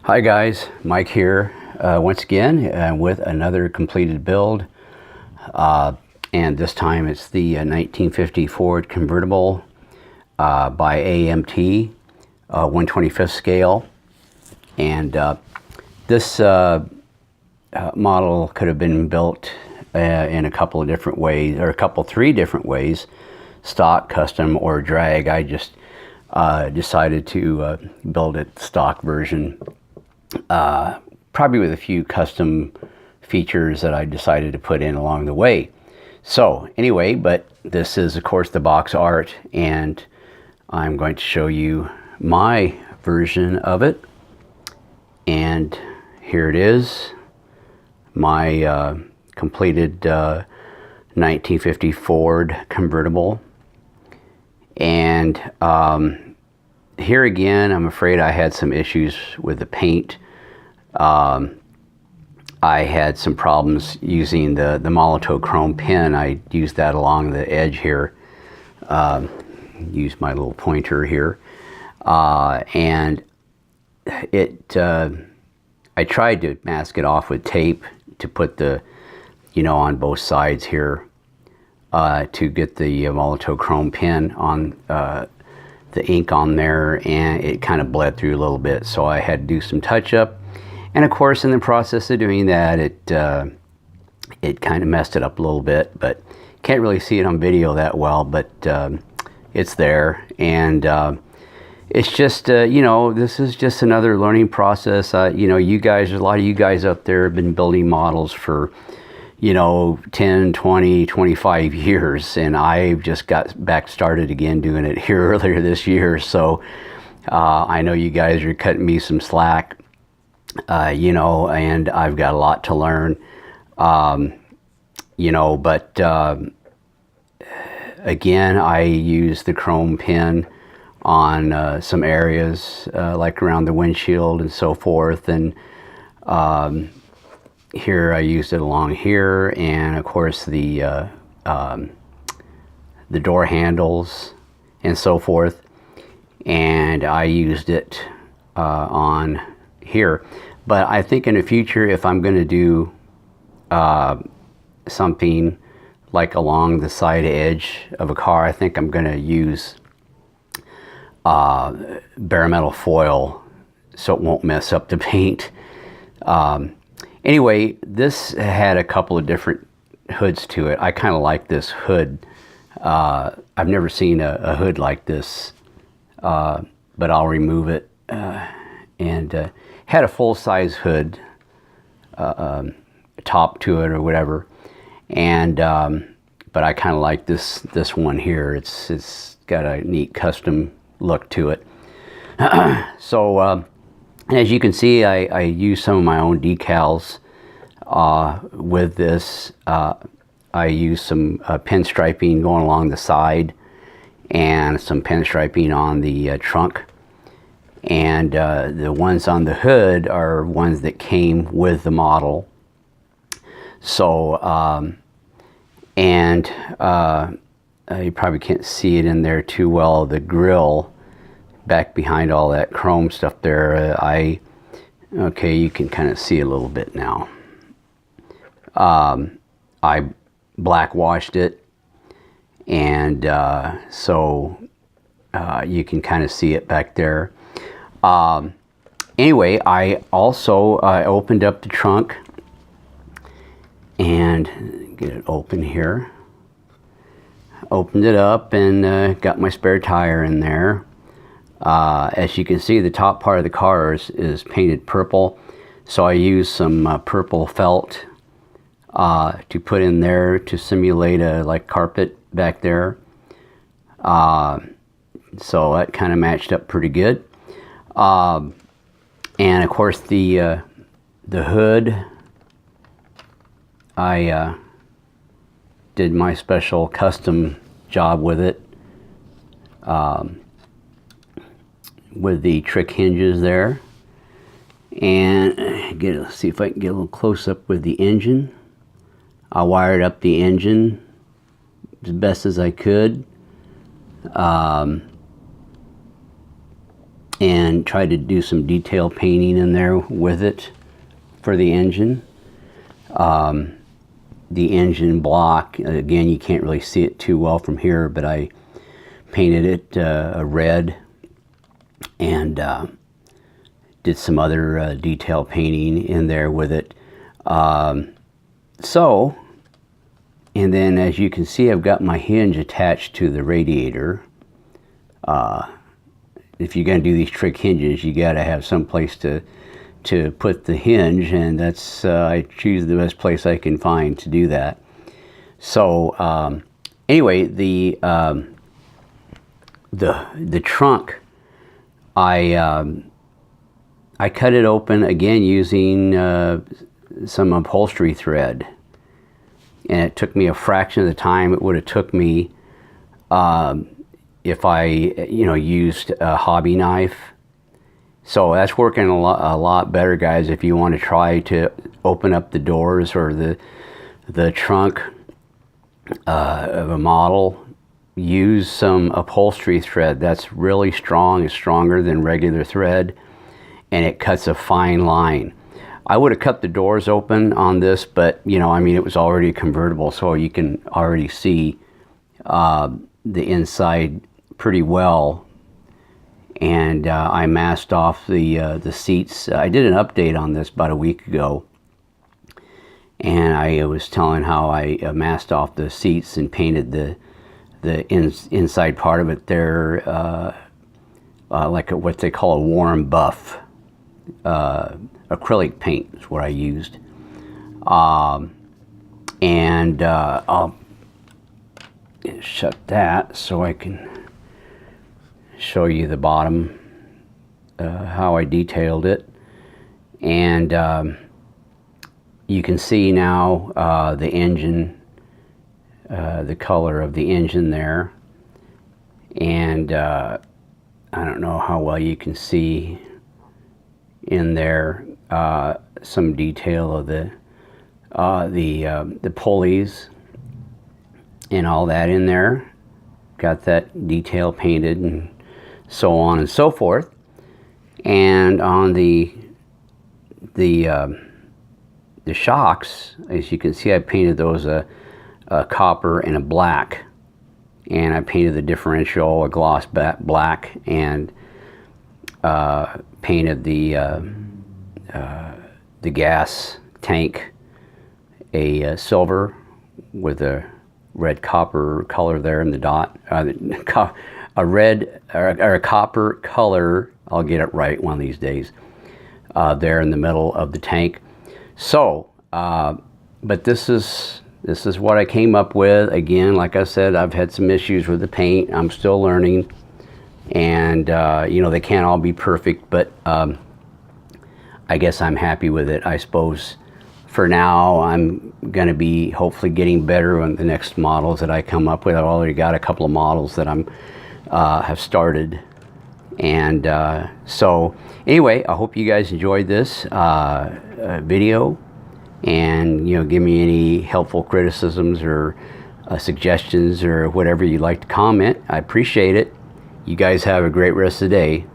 Hi guys, Mike here once again with another completed build, and this time it's the 1950 Ford convertible by AMT, 1/25th scale. And this model could have been built in a couple of different ways, or three different ways: stock, custom, or drag. I just decided to build it stock version, probably with a few custom features that I decided to put in along the way. So anyway, but this is of course the box art, and I'm going to show you my version of it. And here it is, my completed 1950 Ford convertible. And here again, I'm afraid I had some issues with the paint. I had some problems using the Molotow chrome pen. I used that along the edge here. Used my little pointer here. And it, I tried to mask it off with tape to put the, on both sides here, to get the Molotow chrome pen on the ink on there, and it kind of bled through a little bit, so I had to do some touch up. And of course, in the process of doing that, it kind of messed it up a little bit, but can't really see it on video that well, but it's there. And it's just, this is just another learning process. You guys, a lot of you guys out there have been building models for 10, 20, 25 years, and I just got back started again doing it here earlier this year. So I know you guys are cutting me some slack, and I've got a lot to learn, but again, I use the chrome pen on some areas, like around the windshield and so forth, and here I used it along here, and of course the door handles and so forth, and I used it on here. But I think in the future, if I'm going to do something like along the side edge of a car, I think I'm going to use bare metal foil so it won't mess up the paint. Anyway, this had a couple of different hoods to it. I kind of like this hood. I've never seen a hood like this, but I'll remove it. And had a full-size hood, top to it or whatever. And but I kind of like this one here. It's got a neat custom look to it. So as you can see, I use some of my own decals with this. I use some pinstriping going along the side, and some pinstriping on the trunk. And the ones on the hood are ones that came with the model. So, you probably can't see it in there too well, the grill back behind all that chrome stuff there. Okay, you can kind of see a little bit now. I black washed it, and so you can kind of see it back there. Anyway, I also opened up the trunk and get it open here. Opened it up and got my spare tire in there. As you can see, the top part of the car is painted purple, so I used some purple felt to put in there to simulate a like carpet back there. So that kind of matched up pretty good. And of course the hood, I did my special custom job with it, with the trick hinges there. And let's see if I can get a little close up with the engine. I wired up the engine as best as I could. and tried to do some detail painting in there with it for the engine. The engine block, again, you can't really see it too well from here, but I painted it a red, and did some other detail painting in there with it. And then as you can see, I've got my hinge attached to the radiator. If you're going to do these trick hinges, you got to have some place to put the hinge, and that's I choose the best place I can find to do that. So anyway, the trunk, I cut it open again using some upholstery thread, and it took me a fraction of the time it would have took me if I used a hobby knife. So that's working a lot better, guys. If you want to try to open up the doors or the trunk of a model, use some upholstery thread. That's really strong. It's stronger than regular thread, and it cuts a fine line. I would have cut the doors open on this, but I mean, it was already convertible, so you can already see the inside pretty well. And I masked off the seats. I did an update on this about a week ago, and I was telling how I masked off the seats and painted the inside part of it there like what they call a warm buff. Acrylic paint is what I used. And I'll shut that so I can show you the bottom, how I detailed it. And you can see now the engine, the color of the engine there. And I don't know how well you can see in there some detail of the pulleys and all that in there. Got that detail painted and so on and so forth. And on the shocks, as you can see, I painted those a copper and a black, and I painted the differential a gloss black, and painted the gas tank a silver with a red copper color there in the dot. A red or a copper color, I'll get it right one of these days, there in the middle of the tank. So, but this is what I came up with. Again, like I said, I've had some issues with the paint. I'm still learning, and they can't all be perfect, but I guess I'm happy with it. I suppose for now I'm going to be hopefully getting better on the next models that I come up with. I've already got a couple of models that I'm have started, and so anyway, I hope you guys enjoyed this video, and give me any helpful criticisms or suggestions or whatever you'd like to comment. I appreciate it. You guys have a great rest of the day.